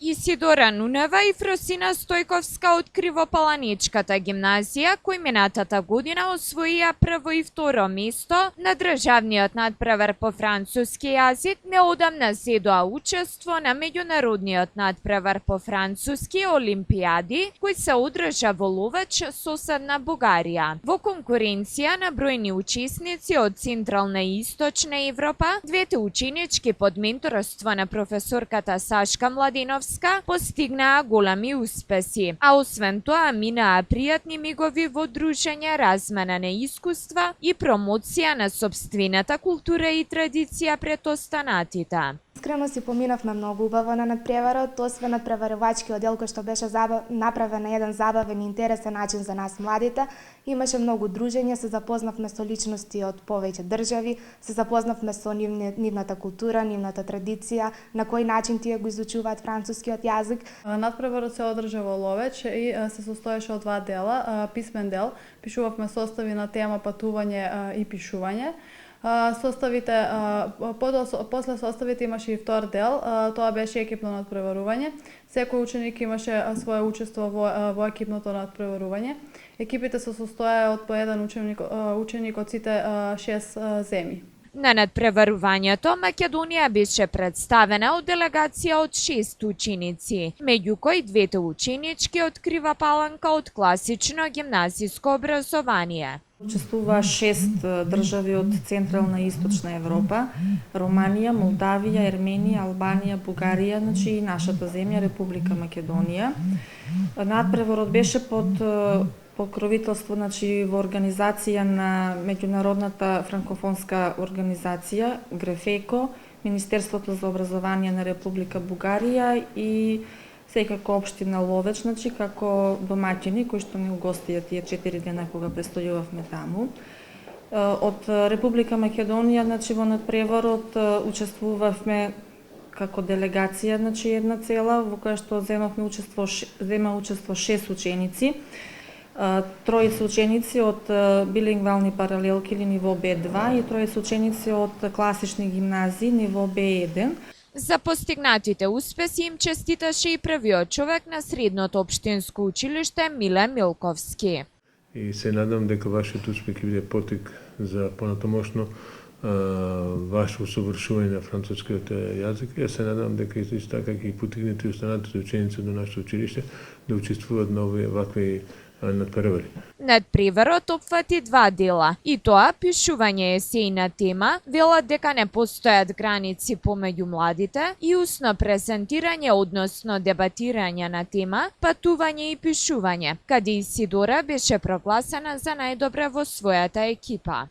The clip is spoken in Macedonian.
Исидора Нунева и Фросина Стојковска од Кривопаланичката гимназија, кои минатата година освоија прво и второ место на државниот надпревар по француски јазик, неодамна зедоа учество на меѓународниот надпревар по француски Олимпијади, кој се одржа во Ловеч, соседна Бугарија. Во конкуренција на бројни учесници од Централна и Источна Европа, двете ученички под менторство на професорката Сашка Младеновска постигнаа големи успеси, а освен тоа минаа пријатни мигови во дружење, размена на искуства и промоција на сопствената култура и традиција пред останатите. Искрено си поминавме многу убаво на надпреварот, освен надпреварувачкиот дел кој што беше направен на еден забавен и интересен начин за нас младите. Имаше многу дружење, се запознавме со личности од повеќе држави, се запознавме со нивната култура, нивната традиција, на кој начин тие го изучуваат францускиот јазик. Надпреварот се одржа во Ловеч и се состоеше од два дела. Писмен дел, пишувавме состави на тема патување и пишување. Составите, после составите имаше и втор дел, тоа беше екипно надпреварување. Секој ученик имаше свое учество во екипното надпреварување. Екипите се состојаа од по еден ученик од сите 6 земји. На надпреварувањето Македонија беше представена од делегација од 6 ученици, меѓу кои двете ученички од Крива Паланка од класично гимназиско образование. Учествуваа 6 држави од Централна и Источна Европа: Романија, Молдавија, Ерменија, Албанија, Бугарија, значи и нашата земја Република Македонија. Надпреварот беше под покровителство, значи во организација на меѓународната франкофонска организација Грефеко, Министерството за образование на Република Бугарија и секако општина Ловеч, значи како домаќини кои што ни угостија тие 4 дена кога престојувавме таму. Од Република Македонија, значи во надпреварот учествувавме како делегација, значи една цела во која што зема учество 6 ученици. Тројца ученици од билингвални паралелки или ниво Б2 и тројца ученици од класични гимназии ниво Б1. За постигнатите успеси им честиташе и првиот човек на средното општинско училиште Миле Милковски. И се надам дека вашиот успех ќе биде потик за понатамошно ваше усовршување на францускиот јазик. Јас се надам дека исто така ќе потикнете останатите ученици до нашето училиште да учествуваат на вакви надпревари. Надпреварот опфати два дела, и тоа пишување есејна тема, велат дека не постојат граници помеѓу младите, и усно презентирање, односно дебатирање на тема, патување и пишување, каде Исидора беше прогласена за најдобра во својата екипа.